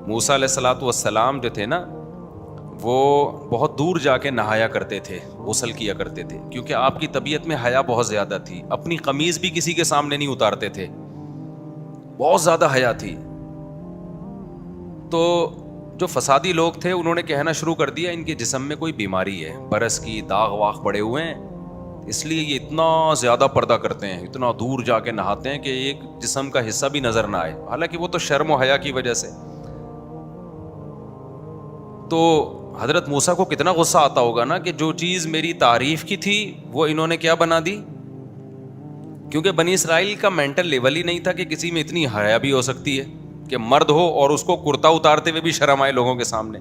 मूसा अलैहिस्सलातु वस्सलाम जो थे ना, वो बहुत दूर जाके नहाया करते थे, गुस्ल किया करते थे, क्योंकि आपकी तबीयत में हया बहुत ज़्यादा थी। अपनी कमीज़ भी किसी के सामने नहीं उतारते थे, बहुत ज़्यादा हया थी। तो जो फसादी लोग थे उन्होंने कहना शुरू कर दिया इनके जिस्म में कोई बीमारी है, बरस की दाग वाग पड़े हुए हैं, इसलिए ये इतना ज़्यादा पर्दा करते हैं, इतना दूर जाके नहाते हैं कि एक जिस्म का हिस्सा भी नज़र ना आए। हालांकि वो तो शर्म व हया की वजह से। तो हज़रत मूसा को कितना गुस्सा आता होगा ना कि जो चीज़ मेरी तारीफ़ की थी वो इन्होंने क्या बना दी। क्योंकि बनी इसराइल का मेंटल लेवल ही नहीं था कि किसी में इतनी हया भी हो सकती है कि मर्द हो और उसको कुर्ता उतारते हुए भी शर्म आए लोगों के सामने।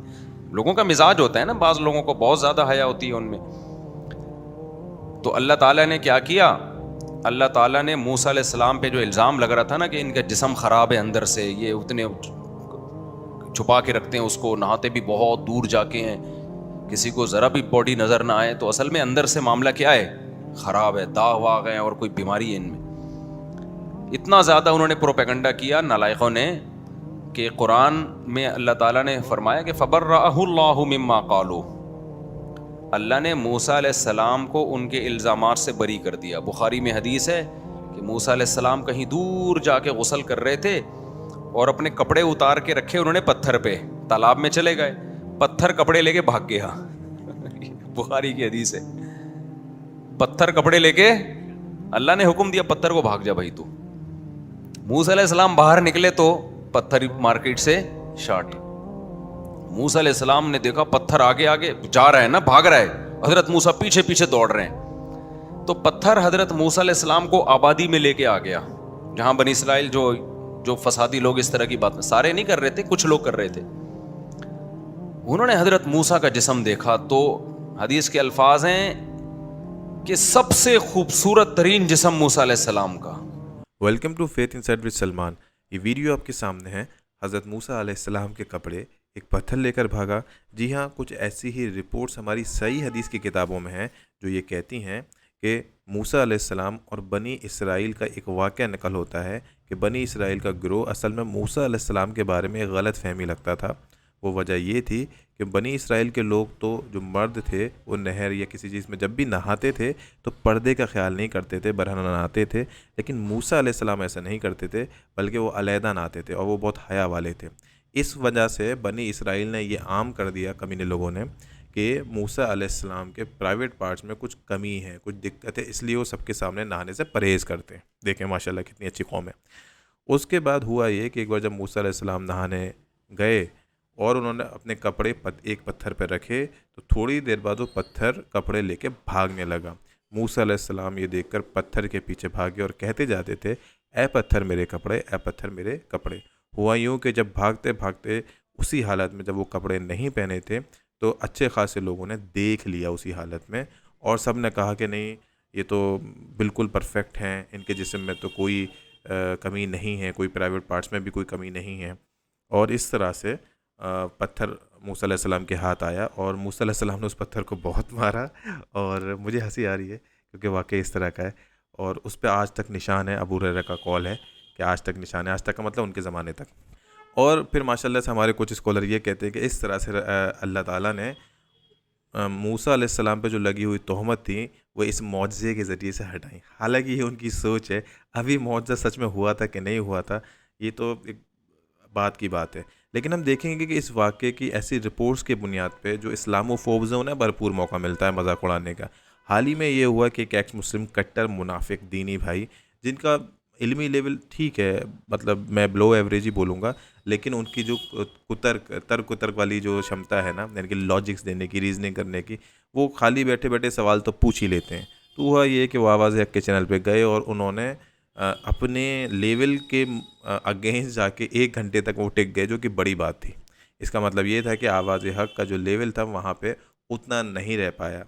लोगों का मिजाज होता है ना, बाज़ लोगों को बहुत ज़्यादा हया होती है उनमें। तो अल्लाह ताला ने क्या किया, अल्लाह ताला ने मूसा अलैहिस्सलाम पे जो इल्ज़ाम लग रहा था ना कि इनका जिस्म ख़राब है अंदर से, ये उतने छुपा के रखते हैं उसको, नहाते भी बहुत दूर जाके हैं, किसी को ज़रा भी बॉडी नज़र ना आए, तो असल में अंदर से मामला क्या है, ख़राब है, दाग वाग है और कोई बीमारी है इनमें। इतना ज़्यादा उन्होंने प्रोपेगंडा किया नालायकों ने कि कुरान में अल्लाह ताला ने फरमाया कि फ़बर्रअहुल्लाहु मिम्मा क़ालू, अल्लाह ने मूसा अलैहिस्सलाम को उनके इल्ज़ामात से बरी कर दिया। बुखारी में हदीस है कि मूसा अलैहिस्सलाम कहीं दूर जाके गुस्ल कर रहे थे और अपने कपड़े उतार के रखे उन्होंने पत्थर पे, तालाब में चले गए, पत्थर कपड़े लेके भाग गया। बुखारी की हदीस है, पत्थर कपड़े लेके अल्लाह ने हुक्म दिया पत्थर को भाग जा भाई तू। मूसा अलैहिस्सलाम बाहर निकले तो पत्थर मार्केट से शॉर्ट। मूसा अलैहिस्सलाम ने देखा पत्थर आगे आगे जा रहा है ना, भाग रहा है, हजरत मूसा पीछे पीछे दौड़ रहे हैं। तो पत्थर हजरत मूसा अलैहिस्सलाम को आबादी में लेके आ गया, जहां बनी इसराइल जो जो फसादी लोग इस तरह की बात सारे नहीं कर रहे थे, कुछ लोग कर रहे थे। उन्होंने हजरत मूसा का जिस्म देखा तो हदीस के अल्फाज हैं कि सबसे खूबसूरत तरीन जिस्म मूसा अलैहिस्सलाम का। Welcome to faith inside with Salman. ये वीडियो आपके सामने है। हज़रत मूसा अलैहिस्सलाम के कपड़े एक पत्थर लेकर भागा। जी हाँ, कुछ ऐसी ही रिपोर्ट्स हमारी सही हदीस की किताबों में हैं जो ये कहती हैं कि मूसा अलैहिस्सलाम और बनी इसराइल का एक वाक़या नकल होता है कि बनी इसराइल का गिरोह असल में मूसा अलैहिस्सलाम के बारे में गलत फहमी लगता था। वो वजह ये थी कि बनी इसराइल के लोग तो जो मर्द थे वो नहर या किसी चीज़ में जब भी नहाते थे तो पर्दे का ख्याल नहीं करते थे, बरहना नहाते थे। लेकिन मूसा अलैहिस्सलाम ऐसा नहीं करते थे, बल्कि वो अलहदा नहाते थे और वो बहुत हया वाले थे। इस वजह से बनी इसराइल ने ये आम कर दिया, कमीने लोगों ने, कि मूसा अलैहिस्सलाम के प्राइवेट पार्ट्स में कुछ कमी है, कुछ दिक्कत है, इसलिए वो सबके सामने नहाने से परहेज़ करते हैं। देखें माशाल्लाह कितनी अच्छी कौम है। उसके बाद हुआ ये कि एक बार जब मूसा अलैहिस्सलाम नहाने गए और उन्होंने अपने कपड़े एक पत्थर पर रखे तो थोड़ी देर बाद वो पत्थर कपड़े लेके भागने लगा। मूसा अलैहिस्सलाम ये देखकर पत्थर के पीछे भागे और कहते जाते थे, ए पत्थर मेरे कपड़े, ए पत्थर मेरे कपड़े। हुआ यूँ कि जब भागते भागते उसी हालत में जब वो कपड़े नहीं पहने थे तो अच्छे खासे लोगों ने देख लिया उसी हालत में, और सब ने कहा कि नहीं ये तो बिल्कुल परफेक्ट हैं, इनके जिस्म में तो कोई कमी नहीं है, कोई प्राइवेट पार्ट्स में भी कोई कमी नहीं है। और इस तरह से पत्थर मूसा अलैहिस्सलाम के हाथ आया और मूसा अलैहिस्सलाम ने उस पत्थर को बहुत मारा। और मुझे हंसी आ रही है क्योंकि वाकई इस तरह का है और उस पर आज तक निशान है। अबू हुरैरा का कॉल है कि आज तक निशान है, आज तक का मतलब उनके ज़माने तक। और फिर माशाल्लाह से हमारे कुछ स्कॉलर ये कहते हैं कि इस तरह से अल्लाह ताला ने मूसा अलैहिस्सलाम पे जो लगी हुई तोहमत थी वो इस मौजज़े के ज़रिए से हटाई। हालांकि ये उनकी सोच है, अभी मौजज़ा सच में हुआ था कि नहीं हुआ था ये तो एक बात की बात है। लेकिन हम देखेंगे कि इस वाक़े की ऐसी रिपोर्ट्स के बुनियाद पे जो इस्लामोफोब्स हैं उन्हें भरपूर मौका मिलता है मजाक उड़ाने का। हाल ही में ये हुआ कि एक एक्स मुस्लिम कट्टर मुनाफिक दीनी भाई, जिनका इल्मी लेवल ठीक है, मतलब मैं बिलो एवरेज ही बोलूँगा, लेकिन उनकी जो तर्क वाली जो क्षमता है ना, यानी कि लॉजिक्स देने की, रीजनिंग करने की, वो खाली बैठे बैठे सवाल तो पूछ ही लेते हैं। तो हुआ ये कि वो आवाज़ हक के चैनल पे गए और उन्होंने अपने लेवल के अगेंस्ट जाके 1 घंटे तक वो टिक गए, जो कि बड़ी बात थी। इसका मतलब ये था कि आवाज़ हक का जो लेवल था वहाँ पे उतना नहीं रह पाया,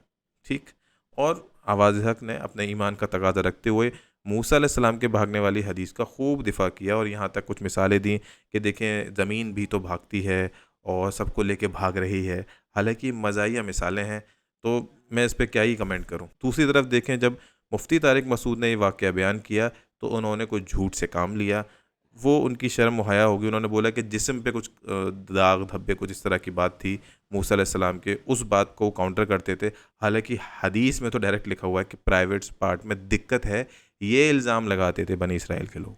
ठीक। और आवाज़ हक ने अपने ईमान का तकाज़ा रखते हुए मूसा अलैहिस्सलाम के भागने वाली हदीस का खूब दिफा किया और यहाँ तक कुछ मिसालें दी कि देखें ज़मीन भी तो भागती है और सबको लेके भाग रही है। हालांकि मज़ाहिया मिसालें हैं तो मैं इस पर क्या ही कमेंट करूँ। दूसरी तरफ देखें, जब मुफ्ती तारिक मसूद ने ये वाक़या बयान किया तो उन्होंने कुछ झूठ से काम लिया। वो उनकी शर्म मुहैया होगी। उन्होंने बोला कि जिस्म पे कुछ दाग धब्बे कुछ इस तरह की बात थी मूसा अलैहिस्सलाम के, उस बात को काउंटर करते थे। हालांकि हदीस में तो डायरेक्ट लिखा हुआ है कि प्राइवेट पार्ट में दिक्कत है, ये इल्ज़ाम लगाते थे बनी इसराइल के लोग।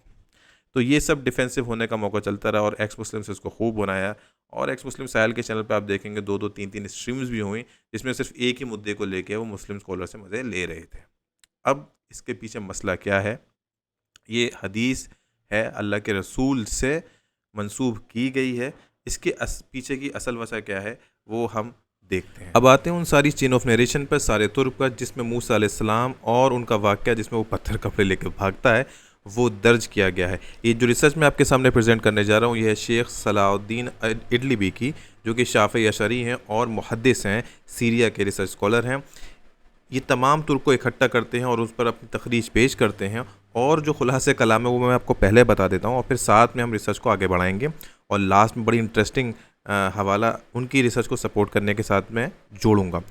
तो ये सब डिफेंसिव होने का मौका चलता रहा और एक्स मुस्लिम से इसको खूब बनाया। और एक्स मुस्लिम साहिल के चैनल पे आप देखेंगे 2-2 3-3 स्ट्रीम्स भी हुई जिसमें सिर्फ एक ही मुद्दे को लेके वो मुस्लिम स्कॉलर से मज़े ले रहे थे। अब इसके पीछे मसला क्या है? ये हदीस है अल्लाह के रसूल से मंसूब की गई है। इसके पीछे की असल वजह क्या है वो हम देखते हैं। अब आते हैं उन सारी चेन ऑफ नरेशन पर सारे तुर्क पर, जिसमें मूसा अलैहिस्सलाम और उनका वाक़या जिसमें वो पत्थर कपड़े लेकर भागता है वो दर्ज किया गया है। ये जो रिसर्च मैं आपके सामने प्रेजेंट करने जा रहा हूँ ये है शेख सलाउद्दीन इडलिबी की, जो कि शाफ़ी अशरी हैं और मुहद्दिस हैं, सीरिया के रिसर्च स्कॉलर हैं। ये तमाम तुर्क को इकट्ठा करते हैं और उस पर अपनी तखरीज पेश करते हैं, और जो खुलासे कलाम है वो मैं आपको पहले बता देता हूँ और फिर साथ में हम रिसर्च को आगे बढ़ाएंगे और लास्ट में बड़ी इंटरेस्टिंग हवाला उनकी रिसर्च को सपोर्ट करने के साथ मैं जोड़ूंगा।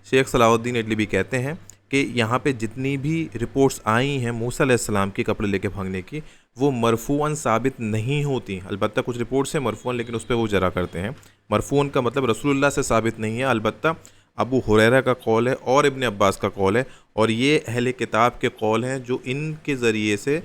शेख सलाउद्दीन इडलिबी कहते हैं कि यहाँ पे जितनी भी रिपोर्ट्स आई हैं मूसा अलैहिस्सलाम के कपड़े लेके भागने की, वो मरफूअन साबित नहीं होती। अलबत्ता कुछ रिपोर्ट्स हैं मरफूअन, लेकिन उस पर वो जरा करते हैं। मरफूअन का मतलब रसूलुल्लाह से साबित नहीं है, अलबत्ता अबू हुरैरा का कौल है और इब्ने अब्बास का कौल है, और ये अहले किताब के कौल हैं जो इनके ज़रिए से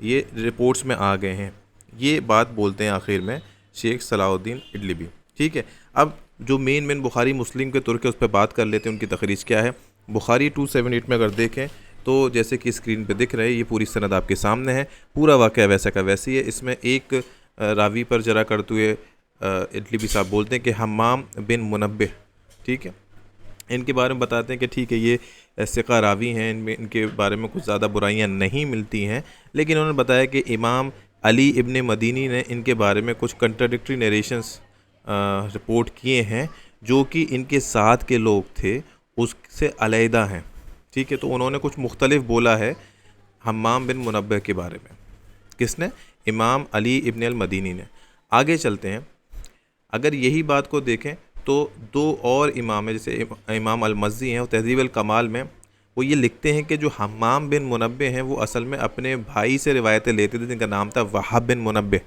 ये रिपोर्ट्स में आ गए हैं। ये बात बोलते हैं आखिर में शेख सलाउद्दीन इडलिबी। ठीक है, अब जो मेन बुखारी मुस्लिम के तुर्क है उस पर बात कर लेते हैं, उनकी तखरीज क्या है। बुखारी 278 में अगर देखें तो जैसे कि स्क्रीन पे दिख रहा है, ये पूरी सनद आपके सामने है, पूरा वाक़या वैसा का वैसी है। इसमें एक रावी पर जरा करते हुए इडलिबी साहब बोलते हैं कि हम्माम बिन मुनब्बिह, ठीक है, इनके बारे में बताते हैं कि ठीक है ये सिका रावी हैं, इनके बारे में कुछ ज़्यादा बुराइयां नहीं मिलती हैं, लेकिन उन्होंने बताया कि इमाम अली इब्ने मदीनी ने इनके बारे में कुछ कंट्राडिक्टरी नरेशंस रिपोर्ट किए हैं जो कि इनके साथ के लोग थे उससे अलहदा हैं। ठीक है, तो उन्होंने कुछ मुख्तलिफ बोला है हम्माम बिन मुनब्बिह के बारे में। किसने? इमाम अली इब्न अल मदीनी ने। आगे चलते हैं, अगर यही बात को देखें तो दो और इमाम है, जैसे इमाम अल-मज़्ज़ी हैं, वो तहज़ीब अल-कमाल में वो ये लिखते हैं कि जो हम्माम बिन मुनब्बिह हैं वो असल में अपने भाई से रिवायतें लेते थे जिनका नाम था वहाब बिन मुनब्बिह।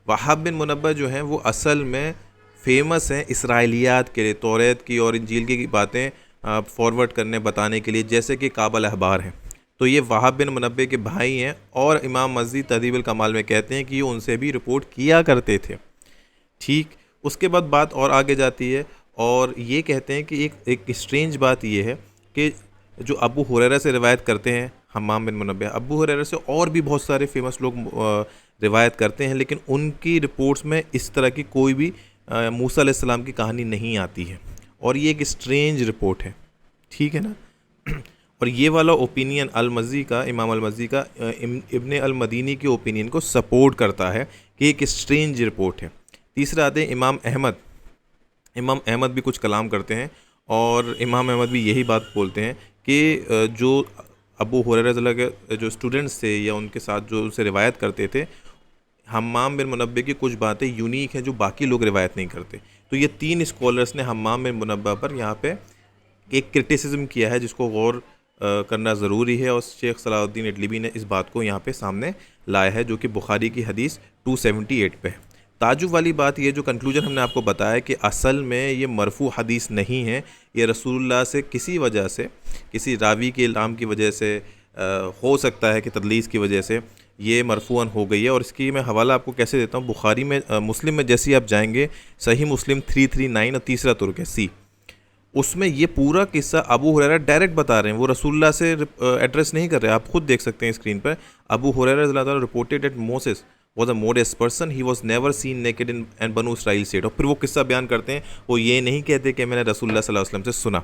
वहाब बिन मुनब्बिह जो हैं वो असल में फ़ेमस हैं इसराइलियात के लिए, तौरात की और इंजील की बातें फॉरवर्ड करने बताने के लिए, जैसे कि काबल अहबार हैं। तो ये वहाब बिन मुनब्बिह के भाई हैं और इमाम मज़्ज़ी तहज़ीब अल-कमाल में कहते हैं कि ये उनसे भी रिपोर्ट किया करते थे। ठीक, उसके बाद बात और आगे जाती है और ये कहते हैं कि एक स्ट्रेंज बात ये है कि जो अबू हुरैरा से रिवायत करते हैं हम्माम बिन मुनब्बिह, अबू हुरैरा से और भी बहुत सारे फेमस लोग रिवायत करते हैं, लेकिन उनकी रिपोर्ट्स में इस तरह की कोई भी मूसा अलैहिस्सलाम की कहानी नहीं आती है, और ये एक स्ट्रेंज रिपोर्ट है। ठीक है ना। और ये वाला ओपिनियन अल-मज़्ज़ी का, इमाम अल-मज़्ज़ी का इब्ने अल-मदीनी के ओपिनियन को सपोर्ट करता है कि एक स्ट्रेंज रिपोर्ट है। तीसरा आते हैं इमाम अहमद। इमाम अहमद भी कुछ कलाम करते हैं और इमाम अहमद भी यही बात बोलते हैं कि जो अबू हुरैरा रज़ियल्लाहु के जो स्टूडेंट्स थे या उनके साथ जो उनसे रिवायत करते थे, हम्माम बिन मुनब्बिह की कुछ बातें यूनिक हैं जो बाकी लोग रिवायत नहीं करते। तो ये तीन स्कॉलर्स ने हम्माम बिन मुनब्बिह पर यहाँ पे एक क्रिटिसिज्म किया है जिसको गौर करना ज़रूरी है, और शेख सलाउद्दीन इडलिबी ने इस बात को यहाँ पे सामने लाया है, जो कि बुखारी की हदीस 278 पे है। ताजुब वाली बात ये जो कंक्लूजन हमने आपको बताया कि असल में ये मरफू हदीस नहीं है, ये रसूलुल्लाह से किसी वजह से, किसी रावी के इल्हाम की वजह से, हो सकता है कि तदलीस की वजह से ये मरफूअन हो गई है। और इसकी मैं हवाला आपको कैसे देता हूँ, बुखारी में मुस्लिम में जैसे ही आप जाएंगे, सही मुस्लिम 339 और तीसरा तुर्क है सी, उसमें ये पूरा किस्सा अबू हुरैरा डायरेक्ट बता रहे हैं, वो रसूलुल्लाह से एड्रेस नहीं कर रहे। आप खुद देख सकते हैं स्क्रीन पर, अबू हुरैरा रज़ियल्लाहु अन्हु reported that Moses was a modest person, he was never seen naked in and Banu Israel said। और फिर वो किस्सा बयान करते हैं, वो ये नहीं कहते कि मैंने रसूलुल्लाह सल्लल्लाहु अलैहि वसल्लम से सुना।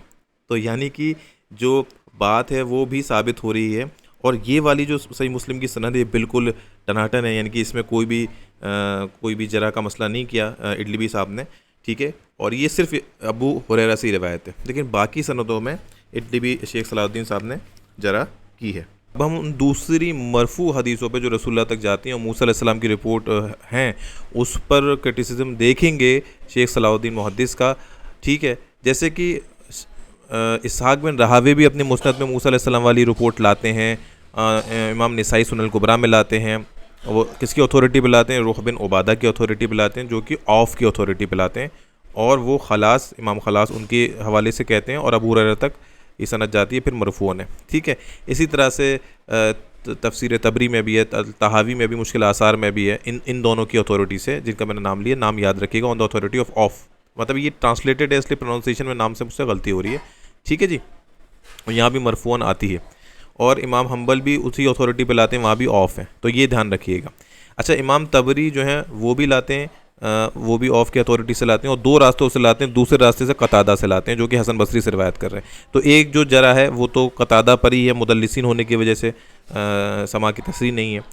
तो यानी कि जो बात है वो भी साबित हो रही है, और ये वाली जो सही मुस्लिम की सनद है बिल्कुल टनाटन है, यानी कि इसमें कोई भी जरा का मसला नहीं किया इडलिबी साहब ने। ठीक है, और ये सिर्फ अबू हुरैरा से रिवायत है, लेकिन बाकी सनदों में इडलिबी शेख सलाउद्दीन साहब ने जरा की है। अब हम उन दूसरी मरफू हदीसों पे जो रसूलुल्लाह तक जाती हैं और मूसा अलैहिस्सलाम की रिपोर्ट हैं उस पर क्रिटिसिज्म देखेंगे शेख सलाउद्दीन मुहद्दिस का। ठीक है, जैसे कि इसहाक बिन राहवे भी अपने मुस्नद में मूसा अलैहिस्सलाम वाली रिपोर्ट लाते हैं, इमाम निसाई सुनल कुबरा में लाते हैं, वो किसकी अथॉरिटी पे लाते हैं? रूह बिन उबादा की अथॉरिटी पे लाते हैं, जो कि औफ की अथॉरिटी पे लाते हैं, और वो खलास, इमाम खलास उनके हवाले से कहते हैं, और अबू हुरैरा तक ये सनद जाती है, फिर मरफूअन है। ठीक है, इसी तरह से तफसीर तबरी में भी है, तहावी में भी, मुश्किल आसार में भी है, इन दोनों की अथॉरिटी से, जिनका मैंने नाम लिया, नाम याद रखिएगा, on the authority of of, मतलब ये ट्रांसलेटेड है इसलिए प्रोनाउंसिएशन में नाम से मुझसे गलती हो रही है। ठीक है जी, और यहाँ भी मरफूअन आती है, और इमाम हम्बल भी उसी अथॉरिटी पे लाते हैं, वहाँ भी ऑफ है, तो ये ध्यान रखिएगा। अच्छा, इमाम तबरी जो हैं वो भी लाते हैं, वो भी ऑफ की अथॉरिटी से लाते हैं, और दो रास्तों से लाते हैं, दूसरे रास्ते से कतादा से लाते हैं, जो कि हसन बसरी से रिवायत कर रहे हैं। तो एक जो जरा है वो तो कतादा पर ही है, मुदल्लिसीन होने की वजह से समा की तस्रीह नहीं है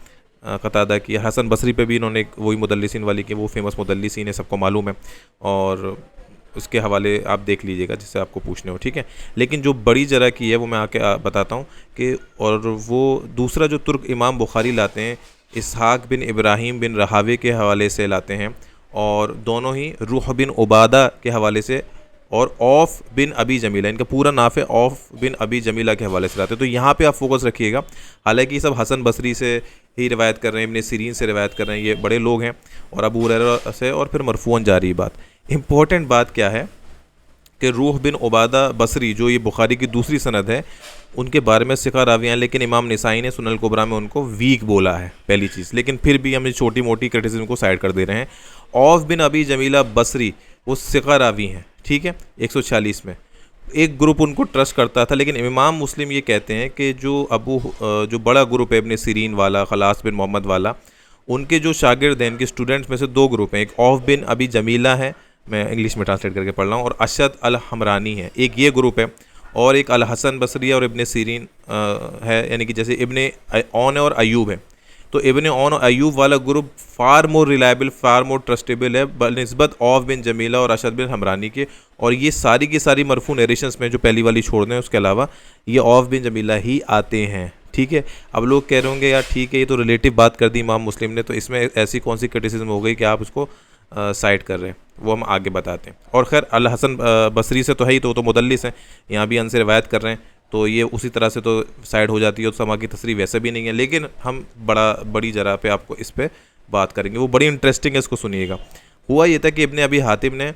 कतादा की। हसन बसरी पे भी इन्होंने वही मुदल्लिसीन वाली की, वो फेमस मुदल्लिसीन है, सबको मालूम है, और उसके हवाले आप देख लीजिएगा जिससे आपको पूछने हो। ठीक है, लेकिन जो बड़ी जरा की है वो मैं आके बताता हूँ कि, और वो दूसरा जो तुर्क इमाम बुखारी लाते हैं, इसहाक बिन इब्राहिम बिन रहावे के हवाले से लाते हैं, और दोनों ही रूह बिन उबादा के हवाले से, और औफ बिन अबी जमीला, इनका पूरा नाफ है, औफ बिन अबी जमीला के हवाले से लाते हैं। तो यहाँ पे आप फोकस रखिएगा, हालांकि सब हसन बसरी से ही रिवायत कर रहे हैं, इब्ने सीरीन से रिवायत कर रहे हैं, ये बड़े लोग हैं, और अबू हुरैरा से, और फिर मरफूअन जा रही बात। इम्पोर्टेंट बात क्या है कि रूह बिन उबादा बसरी, जो ये बुखारी की दूसरी सनद है, उनके बारे में सिखा रावियाँ, लेकिन इमाम निसाई ने सुनल कुबरा में उनको वीक बोला है, पहली चीज़। लेकिन फिर भी हम छोटी मोटी क्रिटिसिज्म को साइड कर दे रहे हैं। औफ बिन अबी जमीला बसरी वो सिखा रावी हैं, ठीक है, 146 में। एक ग्रुप उनको ट्रस्ट करता था, लेकिन इमाम मुस्लिम ये कहते हैं कि जो बड़ा ग्रुप है इब्ने सीरीन वाला, खलास बिन मोहम्मद वाला, उनके जो शागिर्द हैं, इनके स्टूडेंट्स में से दो ग्रुप हैं, एक औफ बिन अबी जमीला है, मैं इंग्लिश में ट्रांसलेट करके पढ़ रहा हूँ, और अशद अल हमरानी है, एक ये ग्रुप है, और एक अल हसन बसरी और इब्ने सीरीन है, यानी कि जैसे इब्ने औन और अयूब है। तो इब्ने औन और अयूब वाला ग्रुप फार मोर रिलायबल, फार मोर ट्रस्टेबल है बनिस्बत औफ बिन जमीला और अशद बिन हमरानी के, और ये सारी की सारी मरफू नरेशंस में जो पहली वाली छोड़ दें उसके अलावा ये औफ बिन जमीला ही आते हैं। ठीक है, अब लोग कह रहे होंगे यार ठीक है, ये तो रिलेटिव बात कर दी इमाम मुस्लिम ने, तो इसमें ऐसी कौन सी क्रिटिसिज्म हो गई कि आप उसको साइड कर रहे हैं, वो हम आगे बताते हैं। और खैर अल हसन बसरी से तो है ही, तो मुदल्लिस हैं, यहाँ भी अनसे रिवायत कर रहे हैं, तो ये उसी तरह से तो साइड हो जाती है, तो समा की तस्रीह वैसे भी नहीं है। लेकिन हम बड़ी जरा पे आपको इस पर बात करेंगे, वो बड़ी इंटरेस्टिंग है, इसको सुनिएगा। हुआ ये था कि इब्ने अबी हातिम ने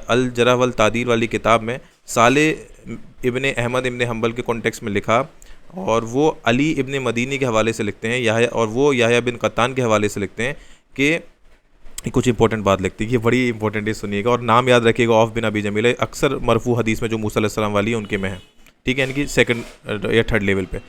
अल जरह वल तादील वाली किताब में साले इब्ने अहमद इब्ने हम्बल के कॉन्टेक्स्ट में लिखा, और वो अली इब्ने मदीनी के हवाले से लिखते हैं, याह्या, और वो याह्या बिन कत्तान के हवाले से लिखते हैं कि कुछ इंपॉर्टेंट बात लिखती है, ये बड़ी इंपॉर्टेंट है, सुनिएगा, और नाम याद रखिएगा, औफ बिन अबी जमीला अक्सर मरफू हदीस में जो मूसा अलैहिस्सलाम वाली है उनके में है। ठीक है, इनकी सेकंड या थर्ड लेवल पे।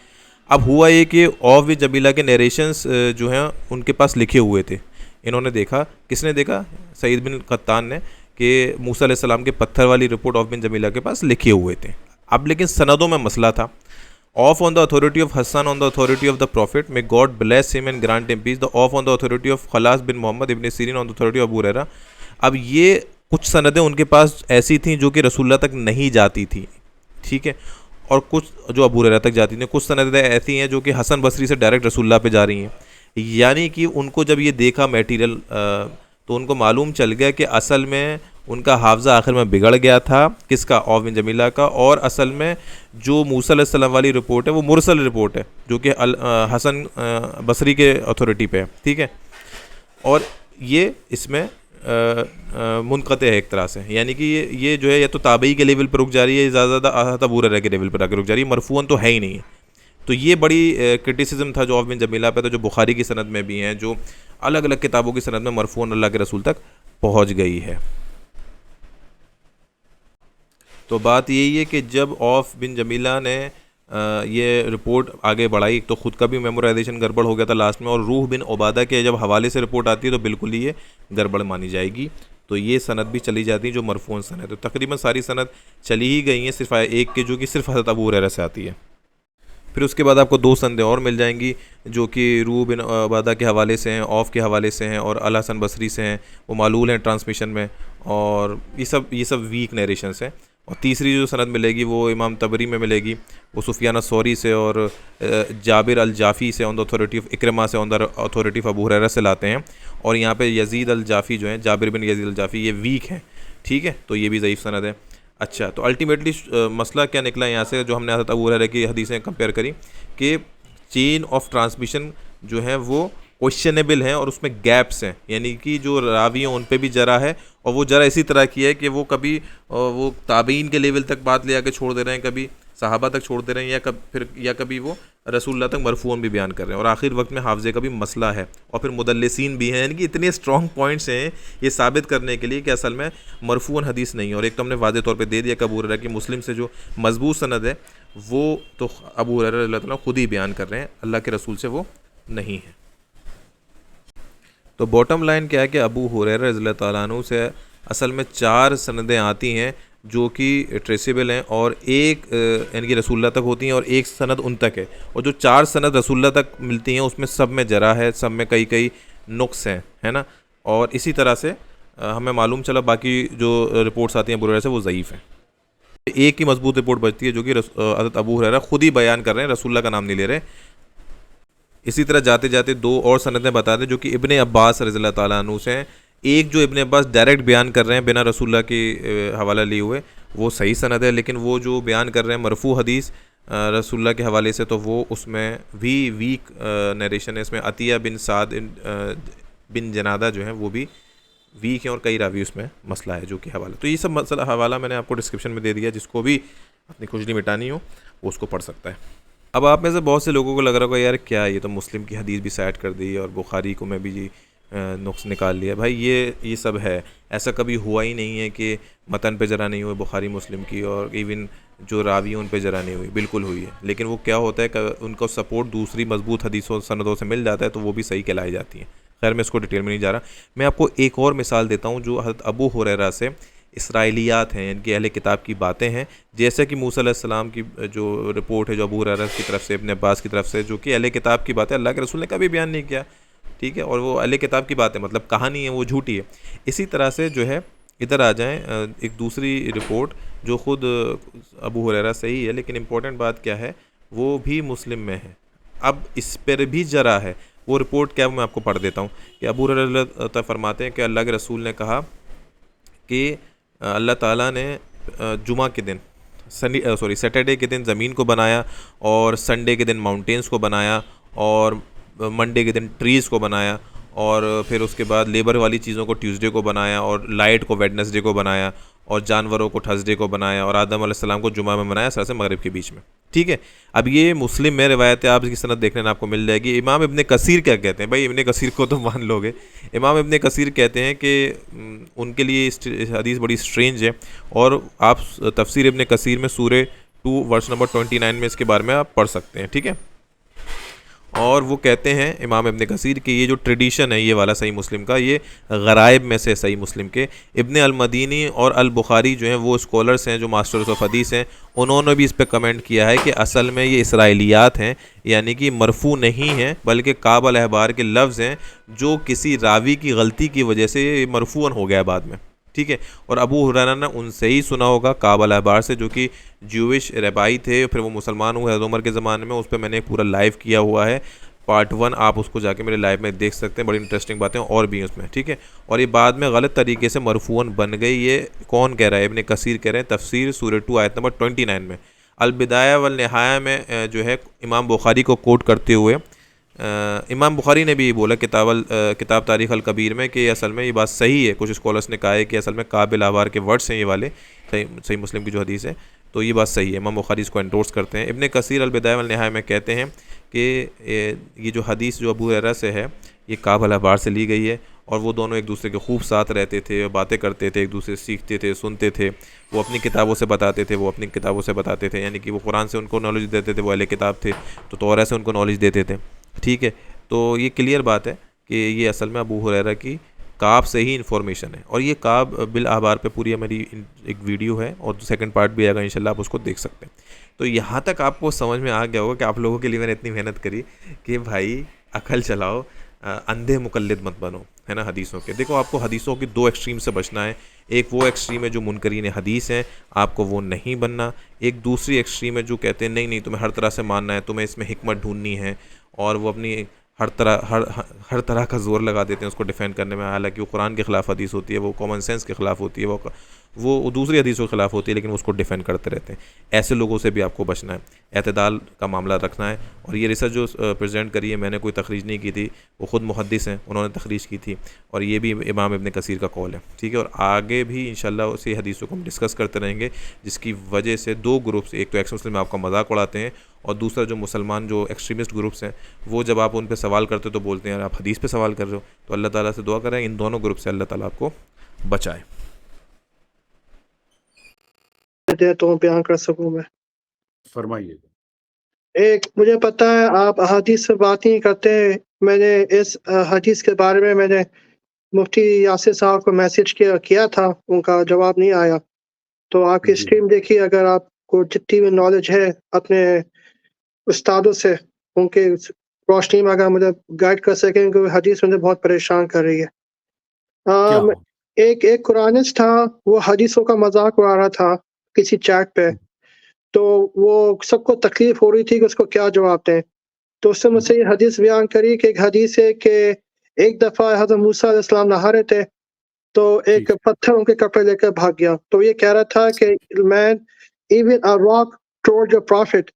अब हुआ ये कि औफ बिन जमीला के नरेशंस जो हैं उनके पास लिखे हुए थे, इन्होंने देखा, किसने देखा? सईद बिन कत्तान ने, कि मूसा अलैहिस्सलाम के पत्थर वाली रिपोर्ट औफ बिन जमीला के पास लिखे हुए थे। अब लेकिन सनदों में मसला था। Off on the authority of Hassan on the authority of the Prophet, may God bless him and grant him peace. The off on the authority of Khalas bin Muhammad ibn Sirin on the authority of Abu Huraira. अब ये कुछ सनदें उनके पास ऐसी थीं जो कि रसूलुल्लाह तक नहीं जाती थी, ठीक है, और कुछ जो अबू हुरैरा तक जाती थी। कुछ सनदें ऐसी हैं जो कि हसन बसरी से डायरेक्ट रसूलुल्लाह पे जा रही हैं। यानी कि उनको जब ये देखा मटेरियल, तो उनको मालूम चल गया कि असल में उनका हाफजा आखिर में बिगड़ गया था, किसका? औफ बिन जमीला का। और असल में जो मूसा अलैहिस्सलाम वाली रिपोर्ट है वो मुरसल रिपोर्ट है, जो कि हसन बसरी के अथॉरिटी पे है, ठीक है, और ये इसमें मुनक़ते है एक तरह से, यानी कि ये जो है या तो ताबई के लेवल पर रुक जा रही है, ज़्यादा अबू हुरैरा के लेवल पर आकर रुक जा रही है, मरफूअन तो है ही नहीं है। तो ये बड़ी क्रिटिसिज्म था जो औफ बिन जमीला पे था, जो बुखारी की सनद में भी हैं, जो अलग अलग किताबों की सनद में मरफूअन अल्लाह के रसूल तक पहुँच गई है। तो बात यही है कि जब औफ बिन जमीला ने ये रिपोर्ट आगे बढ़ाई, तो ख़ुद का भी मेमोराइजेशन गड़बड़ हो गया था लास्ट में, और रूह बिन उबादा के जब हवाले से रिपोर्ट आती है तो बिल्कुल ही ये गड़बड़ मानी जाएगी। तो ये सनद भी चली जाती है जो मरफून सनद है। तो तकरीबन सारी सनद चली ही गई हैं, सिर्फ एक के जो कि सिर्फ हज़रत अबू हुरैरा से आती है। फिर उसके बाद आपको दो सनदें और मिल जाएंगी जो कि रूह बिन उबादा के हवाले से हैं, औफ के हवाले से हैं, और अल हसन बसरी से हैं, वो मालूल हैं ट्रांसमिशन में, और ये सब वीक नरेशंस हैं। और तीसरी जो सनद मिलेगी वो इमाम तबरी में मिलेगी, वो सुफियान सौरी से और जाबिर अल जाफ़ी से on the authority of Ikrima से on the authority of Abu Hurairah से लाते हैं। और यहाँ पे यजीद अल जाफ़ी जो हैं, जाबिर बिन यजीद अल जाफ़ी, ये वीक हैं, ठीक है, तो ये भी ज़ईफ़ सनद है। अच्छा, तो अल्टीमेटली मसला क्या निकला यहाँ से, जो हमने हज़रत अबू हुरैरा की हदीसें कंपेयर करी, कि चेन ऑफ ट्रांसमिशन जो है वो क्वेश्चनेबल हैं और उसमें गैप्स हैं, यानी कि जो रावी हैं उन पे भी जरा है, और वो जरा इसी तरह की है कि वो कभी वो ताबीन के लेवल तक बात ले आके छोड़ दे रहे हैं, कभी सहाबा तक छोड़ दे रहे हैं, या कभी वो रसूलुल्लाह तक मरफून भी बयान कर रहे हैं, और आखिर वक्त में हाफजे का भी मसला है, और फिर मुदल्लिसीन भी हैं। यानी कि इतने स्ट्रॉन्ग पॉइंट्स हैं ये साबित करने के लिए कि असल में मरफून हदीस नहीं है। और एक तो हमने वादे तौर पे दे दिया कि अबू हुरैरा की मुस्लिम से जो मजबूत सनद है वो तो अबू हुरैरा रज़ियल्लाहु अन्हु खुद ही बयान कर रहे हैं, अल्लाह के रसूल से वो नहीं है। तो बॉटम लाइन क्या है कि अबू हुरैरा रज़ियल्लाहु ताला अन्हु से असल में 4 सनदें आती हैं जो कि ट्रेसेबल हैं, और एक यानी कि रसूलुल्लाह तक होती हैं, और एक सनद उन तक है, और जो 4 सनद रसूलुल्लाह तक मिलती हैं उसमें सब में जरा है, सब में कई कई नुक्स हैं, है ना। और इसी तरह से हमें मालूम चला बाकी जो रिपोर्ट्स आती हैं अबू हुरैरा से वो ज़ईफ़ हैं। एक ही मजबूत रिपोर्ट बचती है जो कि हज़रत अबू हुरैरा खुद ही बयान कर रहे हैं, रसूलुल्लाह का नाम नहीं ले रहे। इसी तरह जाते जाते 2 और सनदें बता दें जो कि इब्ने अब्बास रज़ियल्लाहु ताला अन्हु से हैं। एक जो इब्ने अब्बास डायरेक्ट बयान कर रहे हैं बिना रसूलुल्लाह के हवाला लिए हुए, वो सही सनद है, लेकिन वो जो बयान कर रहे हैं मरफू हदीस रसूलुल्लाह के हवाले से, तो वो उसमें भी वीक नरेशन है। इसमें अतिया बिन साद बिन जनादा जो है वो भी वीक है, और कई रावी उसमें मसला है जो कि हवाला। तो ये सब मसला हवाला मैंने आपको डिस्क्रिप्शन में दे दिया, जिसको भी अपनी खुजली मिटानी हो वो उसको पढ़ सकता है। अब आप में से बहुत से लोगों को लग रहा होगा यार क्या ये तो मुस्लिम की हदीस भी साइड कर दी और बुखारी को मैं भी जी नुक्स निकाल लिया। भाई ये सब है, ऐसा कभी हुआ ही नहीं है कि मतन पे जरा नहीं हुई बुखारी मुस्लिम की, और इवन जो रावी हैं उन पे जरा नहीं हुई, बिल्कुल हुई है। लेकिन वो क्या होता है कि उनको सपोर्ट दूसरी मजबूत हदीसों सनदों से मिल जाता है तो वो भी सही कहलाई जाती हैं। खैर मैं इसको डिटेल में नहीं जा रहा। मैं आपको एक और मिसाल देता हूँ जो हज़रत अबू हुरैरा से इसराइलियात हैं, इनके अहले किताब की बातें हैं, जैसे कि मूसा अलैहिस्सलाम की जो रिपोर्ट है जो अबू हुरैरा की तरफ से, इब्ने अब्बास की तरफ से, जो कि अहले किताब की बातें अल्लाह के रसूल ने कभी बयान नहीं किया, ठीक है, और वो अहले किताब की बात है, मतलब कहानी है, वो झूठी है। इसी तरह से जो है इधर आ जाएं एक दूसरी रिपोर्ट जो ख़ुद अबू हुरैरा से ही है, लेकिन इम्पोर्टेंट बात क्या है वो भी मुस्लिम में है। अब इस पर भी जरा है, वो रिपोर्ट क्या मैं आपको पढ़ देता हूँ कि अबू हुरैरा फरमाते हैं कि अल्लाह के रसूल ने कहा कि अल्लाह ताला ने जुमा के दिन सैटरडे के दिन ज़मीन को बनाया, और संडे के दिन माउंटेन्स को बनाया, और मंडे के दिन ट्रीज़ को बनाया, और फिर उसके बाद लेबर वाली चीज़ों को ट्यूसडे को बनाया, और लाइट को वेडनेसडे को बनाया, और जानवरों को थर्सडे को बनाया, और आदम अलैहिस्सलाम को जुमा में बनाया, सर से मगरिब के बीच में, ठीक है। अब ये मुस्लिम में रिवायत है, आप इसकी सनद देखने में आपको मिल जाएगी। इमाम इब्ने कसीर क्या कहते हैं, भाई इब्ने कसीर को तो मान लोगे। इमाम इब्ने कसीर कहते हैं कि उनके लिए हदीस बड़ी स्ट्रेंज है, और आप तफसीर इब्ने कसीर में सूरे 2 वर्स नंबर 29 में इसके बारे में आप पढ़ सकते हैं, ठीक है। और वो कहते हैं इमाम इब्ने कसीर कि ये जो ट्रेडिशन है ये वाला सही मुस्लिम का, ये गराइब में से सही मुस्लिम के इब्ने अल-मदीनी और अल-बुखारी जो हैं वो स्कॉलर्स हैं जो मास्टर्स ऑफ हदीस हैं, उन्होंने भी इस पे कमेंट किया है कि असल में ये इसराइलियात हैं, यानी कि मरफू नहीं हैं बल्कि काब अल-अहबार के लफ्ज़ हैं जो किसी रावी की गलती की वजह से मरफूअन हो गया बाद में, ठीक है। और अबू हुरैरा ने उनसे ही सुना होगा काब अल-अहबार से, जो कि ज्यूइश रबाई थे, फिर वो मुसलमान हुए हज़रत उमर के ज़माने में। उस पर मैंने पूरा लाइव किया हुआ है, पार्ट 1 आप उसको जाके मेरे लाइव में देख सकते हैं, बड़ी इंटरेस्टिंग बातें और भी हैं उसमें, ठीक है। और ये बाद में गलत तरीके से मरफूअन बन गई। ये कौन कह रहा है, इब्ने कसीर कह रहे हैं, तफसीर सूरह 2 आयत नंबर 29 में, अल-बिदाया वल निहाया में जो है इमाम बुखारी को कोट करते हुए इमाम बुखारी ने भी बोला किताब तारीख़ अल कबीर में कि असल में ये बात सही है। कुछ स्कॉलर्स ने कहा है कि असल में काबिल आवार के वर्ड्स हैं ये वाले, सही मुस्लिम की जो हदीस है, तो ये बात सही है। इमाम बुखारी इसको एंडोर्स करते हैं। इब्ने कसीर अल-बिदाया वल निहाया में कहते हैं कि ये जो हदीस जो अबू हुरैरा से है ये काब अल-अहबार से ली गई है, और वो दोनों एक दूसरे के खूब साथ रहते थे, बातें करते थे, एक दूसरे से सीखते थे, सुनते थे, वो अपनी किताबों से बताते थे, वो अपनी किताबों से बताते थे, यानी कि वो कुरान से उनको नॉलेज देते थे, वो अहले किताब थे तो तौरात से उनको नॉलेज देते थे, ठीक है। तो ये क्लियर बात है कि ये असल में अबू हुरैरा की काब से ही इन्फॉर्मेशन है, और ये काब बिल अहबार पे पूरी मेरी एक वीडियो है, और सेकंड पार्ट भी आएगा इंशाल्लाह, आप उसको देख सकते हैं। तो यहाँ तक आपको समझ में आ गया होगा कि आप लोगों के लिए मैंने इतनी मेहनत करी कि भाई अकल चलाओ, अंधे मुकल्लिद मत बनो, है ना हदीसों के। देखो आपको हदीसों की 2 एक्सट्रीम से बचना है। एक वो एक्सट्रीम है जो मुनकरीन हदीस हैं, आपको वो नहीं बनना। एक दूसरी एक्सट्रीम है जो कहते हैं नहीं तुम्हें हर तरह से मानना है, तुम्हें इसमें हिकमत ढूंढनी है, और वो अपनी हर तरह का जोर लगा देते हैं उसको डिफेंड करने में, हालांकि वो कुरान के ख़िलाफ़ हदीस होती है, वो कॉमन सेंस के ख़िलाफ़ होती है, वो वो दूसरी हदीसों के खिलाफ होती है लेकिन उसको डिफेंड करते रहते हैं। ऐसे लोगों से भी आपको बचना है, एतदाल का मामला रखना है। और ये रिसर्च जो प्रेजेंट करी है मैंने कोई तखरीज नहीं की थी, वो ख़ुद मुहद्दिस हैं, उन्होंने तखरीज की थी और ये भी इमाम इब्न कसीर का कौल है, ठीक है। और आगे भी इंशाल्लाह उसी हदीसों को हम डिस्कस करते रहेंगे, जिसकी वजह से दो ग्रुप्स, एक तो एक्स मुस्लिम आपका मजाक उड़ाते हैं और दूसरा जो मुसलमान जो एक्सट्रीमिस्ट ग्रुप्स हैं वो जब आप उन पर सवाल करते हो तो बोलते हैं यार आप हदीस पे सवाल कर रहे हो। तो अल्लाह ताला से दुआ करें इन दोनों ग्रुप से अल्लाह ताला आपको बचाए। दे तो बयान कर सकूं मैं। फरमाइए। एक मुझे पता है आप हदीस से बात नहीं करते। मैंने इस हदीस के बारे में मैंने मुफ्ती यासिर साहब को मैसेज किया था, उनका जवाब नहीं आया। तो आपकी जी। स्ट्रीम देखिए, अगर आपको जितनी भी नॉलेज है अपने उस्तादों से, उनके रोशनी में अगर मुझे गाइड कर सकें, क्योंकि हदीस मुझे बहुत परेशान कर रही है। क्या अम, हो? एक कुरानिस्ट था, वो हदीसों का मजाक उड़ा रहा था किसी चैट पे। तो वो सबको तकलीफ हो रही थी कि उसको क्या जवाब दें। तो उसने मुझसे ये हदीस बयान करी कि एक हदीस है कि एक दफ़ा हज़रत मूसा अलैहिस्सलाम नहा रहे थे, तो एक ठीक। पत्थर उनके कपड़े लेकर भाग गया। तो ये कह रहा था कि man, even a rock told your prophet.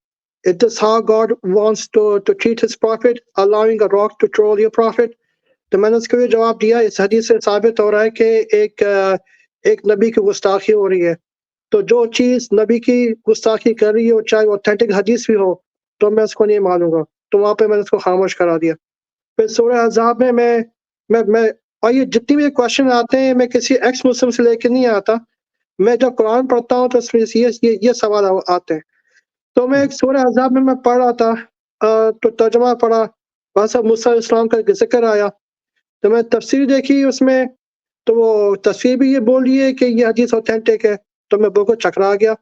It is how God wants to treat his prophet, allowing a rock to troll your prophet. तो मैंने उसको ये जवाब दिया, इस हदीस से साबित हो रहा है कि एक नबी की गुस्ताखी हो रही है। तो जो चीज़ नबी की गुस्ताखी कर रही हो, चाहे ऑथेंटिक हदीस भी हो, तो मैं उसको नहीं मानूंगा। तो वहाँ पे मैंने उसको खामोश करा दिया। फिर सूरह अहज़ाब में मैं और ये जितनी भी क्वेश्चन आते हैं, मैं किसी एक्स मुस्लिम से लेके नहीं आता। मैं जब कुरान पढ़ता हूँ तो उसमें से ये सवाल आते हैं। तो मैं एक सूरह अहज़ाब में मैं पढ़ रहा था, तो तर्जुमा पढ़ा, वहाँ से मूसा अलैहिस्सलाम का ज़िक्र आया। तो मैं तफसीर देखी उसमें, तो वो तफसीर भी ये बोल रही है कि ये हदीस ऑथेंटिक है। तो मैं बिल्कुल चकरा गया,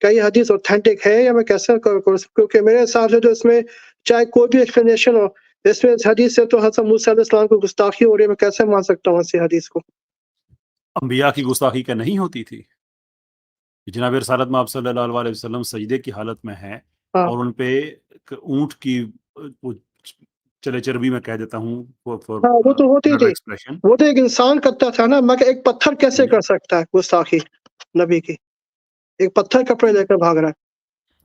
क्या ये हदीस ऑथेंटिक है या मैं कैसे करूँ? क्योंकि मेरे हिसाब से तो इसमें चाहे कोई भी एक्सप्लेनेशन हो, इसमें इस हदीस से तो हज़रत मूसा अलैहिस्सलाम को गुस्ताखी हो रही है। मैं कैसे मान सकता हूँ ऐसी हदीस को? अंबिया की गुस्ताखी क्या नहीं होती थी? जनाब रिसालत में आप सल्लल्लाहु अलैहि वसल्लम सजदे की हालत में हैं हाँ, और उन पे एक ऊँट की वो चले चर्बी मैं कह देता हूँ फॉर हाँ, वो तो होती बेटर थी। एक्सप्रेशन। वो तो एक इंसान करता था ना, मगर एक पत्थर कैसे कर सकता है गुस्ताखी नबी की? एक पत्थर कपड़े लेकर भाग रहा है।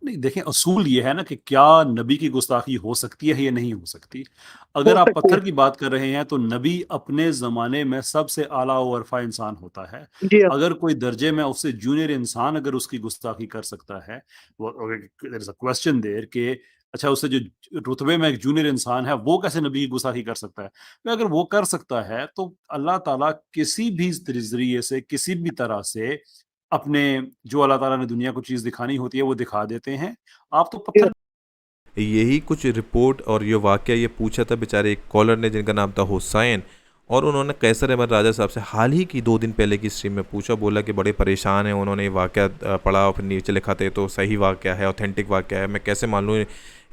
नहीं देखें, असूल ये है ना कि क्या नबी की गुस्ताखी हो सकती है या नहीं हो सकती। हो अगर आप सकती है। पत्थर की बात कर रहे हैं तो नबी अपने ज़माने में सबसे आला व अरफा इंसान होता है। जी हाँ, अगर कोई दर्जे में उससे जूनियर इंसान अगर उसकी गुस्ताखी कर सकता है, there is a question there कि अच्छा उससे जो रुतबे में एक जूनियर इंसान है वो कैसे नबी की गुस्ताखी कर सकता है। तो अगर वो कर सकता है तो अल्लाह ताला किसी भी जरिए से किसी भी तरह से अपने जो अल्लाह ताला ने दुनिया को चीज़ दिखानी होती है वो दिखा देते हैं। आप तो जी हाँ। पत्थर यही कुछ रिपोर्ट और ये वाक़या ये पूछा था बेचारे एक कॉलर ने जिनका नाम था हुसैन, और उन्होंने कैसर अहमद राजा साहब से हाल ही की 2 दिन पहले की स्ट्रीम में पूछा, बोला कि बड़े परेशान हैं। उन्होंने ये वाक़या पढ़ा और फिर नीचे लिखा था तो सही वाक़या है, ऑथेंटिक वाक़या है, मैं कैसे मान लूँ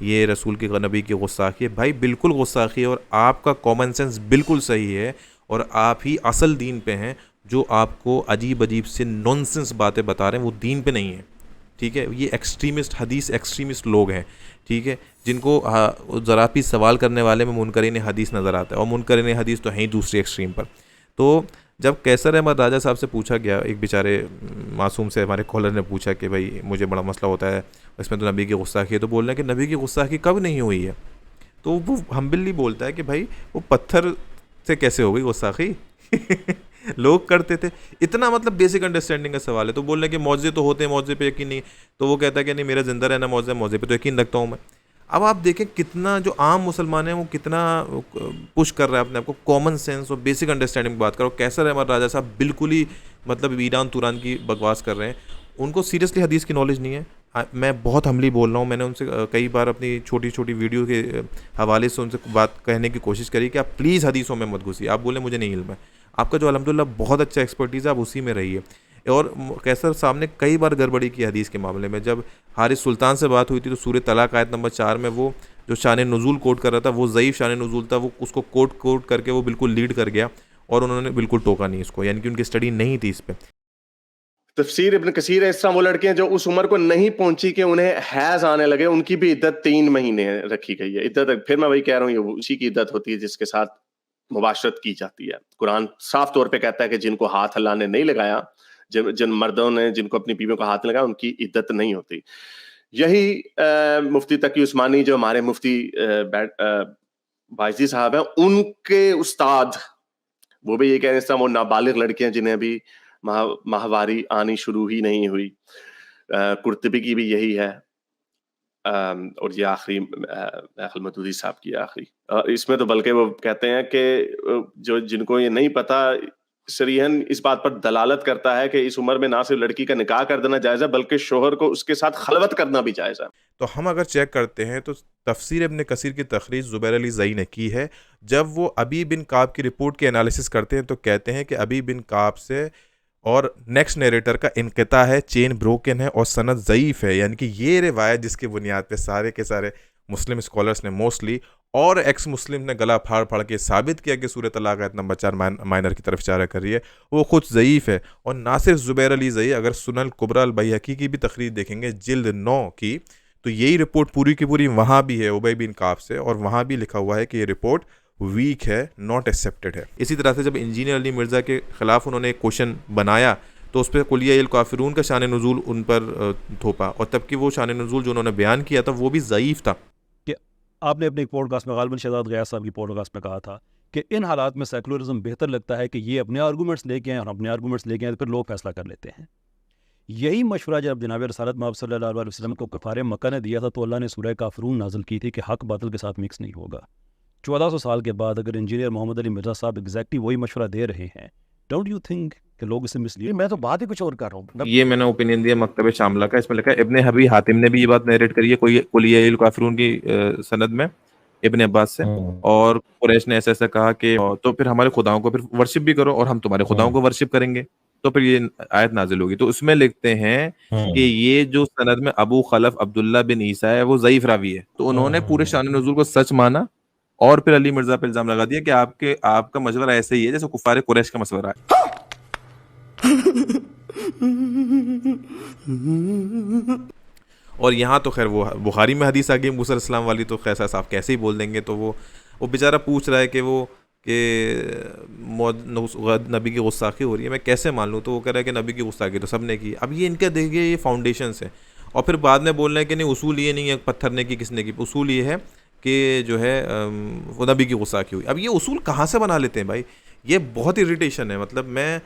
ये रसूल की नबी की गुस्ताखी है। भाई बिल्कुल गुस्ताखी है और आपका कॉमन सेंस बिल्कुल सही है और आप ही असल दीन पे हैं। जो आपको अजीब अजीब से नॉनसेंस बातें बता रहे हैं वो दीन पे नहीं है, ठीक है। ये एक्सट्रीमिस्ट हदीस एक्सट्रीमिस्ट लोग हैं, ठीक है, जिनको ज़रा भी सवाल करने वाले में मुनकरीन हदीस नज़र आता है और मुनकरीन हदीस तो हैं ही दूसरी एक्सट्रीम पर। तो जब कैसर अहमद राजा साहब से पूछा गया, एक बेचारे मासूम से हमारे कॉलर ने पूछा कि भाई मुझे बड़ा मसला होता है इसमें तो नबी की गुस्ताखी है, तो बोल रहे हैं कि नबी की गुस्ताखी कब नहीं हुई है। तो वो हम्बली बोलता है कि भाई वो पत्थर से कैसे हो गई गुस्ताखी लोग करते थे। इतना मतलब बेसिक अंडरस्टैंडिंग का सवाल है। तो बोल रहे हैं कि मौजे तो होते हैं, मौजे पे यकीन नहीं। तो वो कहता है कि नहीं मेरा ज़िंदा रहना मौजे, मौजे पे तो यकीन रखता हूँ मैं। अब आप देखें कितना जो आम मुसलमान है वो कितना पुश कर रहा है अपने आप को कॉमन सेंस और बेसिक अंडरस्टैंडिंग की बात करो। कैसर अहमद राजा साहब बिल्कुल ही मतलब ईरान तुरान की बकवास कर रहे हैं, उनको सीरियसली हदीस की नॉलेज नहीं है। मैं बहुत हमली बोल रहा हूँ, मैंने उनसे कई बार अपनी छोटी छोटी वीडियो के हवाले से उनसे बात कहने की कोशिश करी कि आप प्लीज़ हदीसों में मत घुसिए। आप बोले मुझे नहीं इल्म है, आपका जो अल्हम्दुलिल्लाह बहुत अच्छा एक्सपर्टीज़ है, आप उसी में रहिए। और कैसर साहब ने कई बार गड़बड़ी की हदीस के मामले में। जब हारिस सुल्तान से बात हुई थी तो सूरह तलाक आयत नंबर 4 में वो जो शान नुज़ूल कोट कर रहा था वो ज़ईफ़ शान नुज़ूल था, वो उसको कोट करके वो बिल्कुल लीड कर गया और उन्होंने बिल्कुल टोका नहीं इसको, यानी कि उनकी स्टडी नहीं थी इस पर। तफसीर इब्न कसीर है, इस तरह वो लड़के हैं जो उस उम्र को नहीं पहुंची कि उन्हें हैज आने लगे, उनकी भी इद्दत 3 महीने रखी गई है। इद्दत फिर मैं वही कह रहा हूँ, ये उसी की इद्दत होती है जिसके साथ मुबाशरत की जाती है। कुरान साफ तौर पे कहता है कि जिनको हाथ अल्लाह ने नहीं लगाया, जिन मर्दों ने जिनको अपनी बीवियों का हाथ लगा उनकी इद्दत नहीं होती। यही मुफ्ती तकी उस्मानी जो हमारे मुफ्ती बायजी साहब हैं, उनके उस्ताद वो भी ये कह रहे हैं वो नाबालिग लड़कियां जिन्हें अभी माहवारी आनी शुरू ही नहीं हुई। कुर्तबी की भी यही है, और ये आखिरी मदूदी साहब की आखिरी इसमें तो बल्कि वो कहते हैं कि जो जिनको ये नहीं पता, सरीहन इस बात पर दलालत करता है कि इस उम्र में ना सिर्फ लड़की का निकाह कर देना जायज़ है बल्कि शोहर को उसके साथ खलवत करना भी जायज़ है। तो हम अगर चेक करते हैं तो तफसीर इब्न कसीर की तखरीज ज़ुबैर अली ज़ई ने की है। जब वो अबी बिन काब की रिपोर्ट के एनालिसिस करते हैं तो कहते हैं कि अबी बिन काब से और नेक्स्ट नरेटर का इनक़ता है, चेन ब्रोकन है और सनद ज़ईफ़ है। यानी कि ये रिवायत जिसकी बुनियाद पे सारे के सारे मुस्लिम स्कॉलर्स ने मोस्टली और एक्स मुस्लिम ने गला फाड़ फाड़ के साबित किया कि सूरत तलाक़ आयत नंबर 4 माइनर की तरफ इशारा कर रही है, वो खुद ज़ईफ़ है। और ना सिर्फ ज़ुबैर अली ज़ई, अगर सुनन कुबरा अल बैहक़ी की भी तखरीज देखेंगे जिल्द 9 की, तो यही रिपोर्ट पूरी की पूरी वहाँ भी है उबई बिन काब से, और वहाँ भी लिखा हुआ है कि ये रिपोर्ट वीक है, नॉट एक्सेप्टेड है। इसी तरह से जब इंजीनियर अली मिर्ज़ा के ख़िलाफ़ उन्होंने एक क्वेश्चन बनाया तो उस पर कुलिया अल काफ़िरून का शान नुज़ूल उन पर थोपा, और तब की वो शान नुज़ूल जो उन्होंने बयान किया था वो भी ज़ईफ़ था। कि आपने अपने एक पॉडकास्ट में गालिबन शहजाद गयास साहब की पॉडकास्ट में कहा था कि इन हालात में सेकुलरिज्म बेहतर लगता है कि ये अपने आर्गूमेंट्स लेके आए और अपने आर्गूमेंट्स लेके आए तो फिर लोग फैसला कर लेते हैं। यही मशवरा जब जनाब रसालत महमद सल्लल्लाहु अलैहि वसल्लम को कफ़ार मक्का ने दिया था तो अल्लाह ने सूरह काफ़िरून नाज़िल की थी कि हक बातिल के साथ मिक्स नहीं होगा। 1400 साल के बाद अगर इंजीनियर मोहम्मद अली मिर्ज़ा साहब एग्जैक्टली वही मशवरा दे रहे हैं, डोंट यू थिंक कि लोग इसे मिसलीड? मैं तो बात ही कुछ और कर रहा हूँ। ये मैंने ओपिनियन दिया मकतब शामला का, इसमें लिखा है इब्ने हबी हातिम ने भी ये बात नरेट करी है कोई कुलिया अल काफ़िरून की सनद में इब्ने अब्बास से, और कुरैश ने ऐसा ऐसा कहा कि तो फिर हमारे खुदाओं को फिर वर्शिप भी करो और हम तुम्हारे खुदाओं को वर्शिप करेंगे, तो फिर ये आयत नाजिल होगी। तो उसमें लिखते हैं कि ये जो सनद में अबू खलफ अब्दुल्ला बिन ईसा है वो ज़ईफ़ रावी है। तो उन्होंने पूरे शान नुज़ूल को सच माना और फिर अली मिर्ज़ा पे इल्ज़ाम लगा दिया कि आपका मशवरा ऐसे ही है जैसे कुफ़ार कुरैश का मशवरा है। और यहाँ तो खैर वो बुखारी में हदीस आ गई मूसा अलैहिस्सलाम वाली, तो खैर साहब कैसे ही बोल देंगे। तो वो बेचारा पूछ रहा है कि नबी की गुस्ताखी हो रही है, मैं कैसे मान लूँ? तो वो कह रहा है कि नबी की गुस्ताखी तो सब ने की। अब ये इनका देखिए ये फाउंडेशन है, और फिर बाद में बोल रहे हैं कि नहीं उसूल ये नहीं है पत्थर ने की किसने की, उसूल ये है कि जो है वो नबी की गुस्ताखी हुई। अब ये उसूल कहाँ से बना लेते हैं भाई? ये बहुत इरिटेशन है। मतलब मैं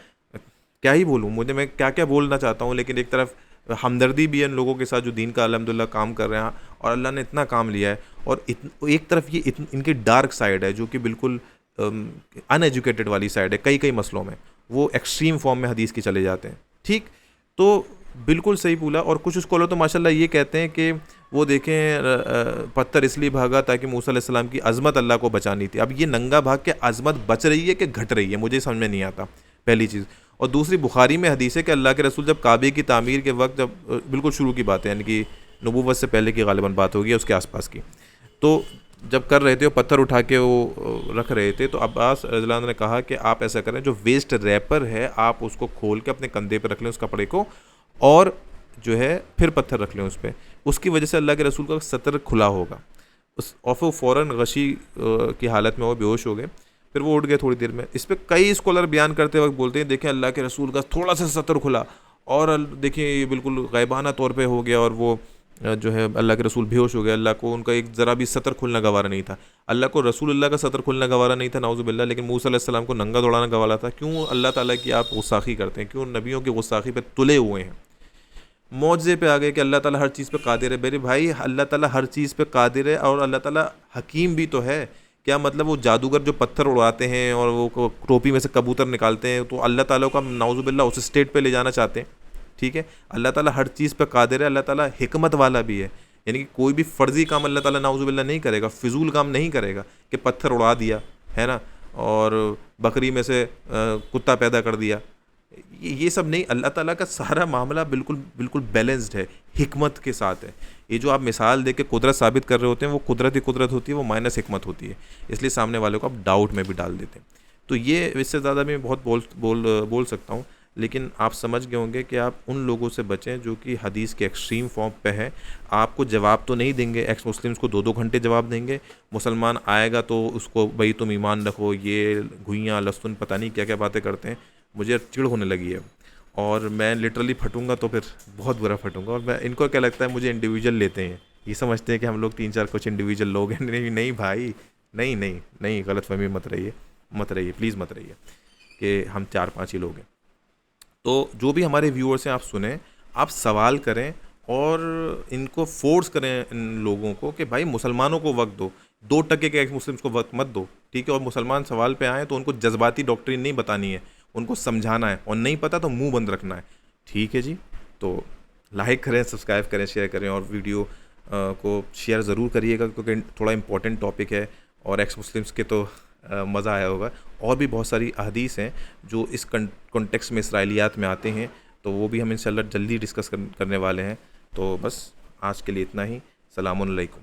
क्या ही बोलूँ, मैं क्या क्या बोलना चाहता हूँ, लेकिन एक तरफ हमदर्दी भी है इन लोगों के साथ जो दीन का अल्हम्दुलिल्लाह काम कर रहे हैं, और अल्लाह ने इतना काम लिया है, और एक तरफ ये इनकी डार्क साइड है जो कि बिल्कुल अनएजुकेटेड वाली साइड है कई मसलों में, वो एक्सट्रीम फॉर्म में हदीस के चले जाते हैं। ठीक, तो बिल्कुल सही बोला। और कुछ स्कॉलर तो माशाल्लाह ये कहते हैं कि वो देखें पत्थर इसलिए भागा ताकि मूसा अलैहिस्सलाम की अज़मत अल्लाह को बचानी थी। अब ये नंगा भाग के अज़मत बच रही है कि घट रही है, मुझे समझ में नहीं आता, पहली चीज़। और दूसरी बुखारी में हदीस है कि अल्लाह के रसूल जब काबे की तामीर के वक्त, जब बिल्कुल शुरू की बात है, यानी कि नबूवत से पहले की गालिबन बात होगी उसके आसपास की, तो जब कर रहे थे वो पत्थर उठा के वो रख रहे थे, तो अब्बास रज़ियल्लाहु अन्हु ने कहा कि आप ऐसा करें, जो वेस्ट रैपर है आप उसको खोल के अपने कंधे पर रख लें उस कपड़े को, और जो है फिर पत्थर रख लें उस पर। उसकी वजह से अल्लाह के रसूल का सतर खुला होगा। और फिर फ़ौरन गशी की हालत में वो बेहोश हो गए, फिर वो उठ गए थोड़ी देर में। इस पर कई स्कॉलर बयान करते वक्त बोलते हैं देखें अल्लाह के रसूल का थोड़ा सा सतर खुला, और देखिए ये बिल्कुल गायबाना तौर पे हो गया, और वो जो है अल्लाह के रसूल बेहोश हो गए। अल्लाह को उनका एक ज़रा भी सतर खुलना गवारा नहीं था। अल्लाह को रसूलुल्लाह का सतर खुलना गवारा नहीं था, नाउज़ुबिल्लाह, लेकिन मूसा अलैहिस्सलाम को नंगा दौड़ाना गवारा था। क्यों अल्लाह ताला की आप गुस्ताखी करते हैं? क्यों नबियों की गुस्ताखी पे तुले हुए हैं? मौजज़े पे आ गए कि अल्लाह ताला हर चीज़ पे कादिर है। मेरे भाई, अल्लाह ताला हर चीज़ पे कादिर है, और अल्लाह ताला हकीम भी तो है। क्या मतलब वो जादूगर जो पत्थर उड़ाते हैं और वो टोपी में से कबूतर निकालते हैं, तो अल्लाह ताला का नाउज़ुबिल्लाह उस स्टेट पे ले जाना चाहते हैं? ठीक है, अल्लाह ताला हर चीज़ पे कादिर है, अल्लाह ताला हिकमत वाला भी है। यानी कि कोई भी फ़र्ज़ी काम अल्लाह ताला नाउज़ुबिल्लाह नहीं करेगा, फ़िज़ूल काम नहीं करेगा कि पत्थर उड़ा दिया है ना, और बकरी में से कुत्ता पैदा कर दिया। ये सब नहीं, अल्लाह ताला का सारा मामला बिल्कुल बैलेंस्ड है, हिकमत के साथ है। ये जो आप मिसाल दे के कुदरत साबित कर रहे होते हैं, वो कुदरत ही कुदरत होती है, वो माइनस हिकमत होती है, इसलिए सामने वाले को आप डाउट में भी डाल देते हैं। तो ये इससे ज़्यादा मैं बहुत बोल सकता हूँ, लेकिन आप समझ गए होंगे कि आप उन लोगों से बचें जो कि हदीस के एक्सट्रीम फॉर्म पे हैं। आपको जवाब तो नहीं देंगे, एक्स मुस्लिम्स को 2-2 घंटे जवाब देंगे। मुसलमान आएगा तो उसको भाई तुम ईमान रखो, ये घुइयाँ लहसुन पता नहीं क्या क्या बातें करते हैं, मुझे चिढ़ होने लगी है। और मैं लिटरली फटूंगा तो फिर बहुत बुरा फटूंगा। और मैं इनको क्या लगता है, मुझे इंडिविजुअल लेते हैं, ये समझते हैं कि हम लोग 3-4 कुछ इंडिविजुअल लोग हैं। नहीं नहीं भाई, नहीं नहीं नहीं, गलत फहमी मत रहिए प्लीज़ मत रहिए कि हम 4-5 ही लोग हैं। तो जो भी हमारे व्यूअर्स हैं, आप सुने, आप सवाल करें और इनको फोर्स करें, इन लोगों को, कि भाई मुसलमानों को वक्त दो, 2% के एक्स मुस्लिम्स को वक्त मत दो, ठीक है। और मुसलमान सवाल पे आए तो उनको जज्बाती डॉक्ट्रिन नहीं बतानी है, उनको समझाना है, और नहीं पता तो मुंह बंद रखना है, ठीक है जी। तो लाइक करें, सब्सक्राइब करें, शेयर करें, और वीडियो को शेयर ज़रूर करिएगा, क्योंकि थोड़ा इंपॉर्टेंट टॉपिक है और एक्स मुस्लिम्स के तो मज़ा आया होगा। और भी बहुत सारी अहदीस हैं जो इस कॉन्टेक्स्ट में, इसराइलियात में आते हैं, तो वो भी हम इंशाल्लाह जल्दी डिस्कस करने वाले हैं। तो बस आज के लिए इतना ही। सलामुन अलैकुम।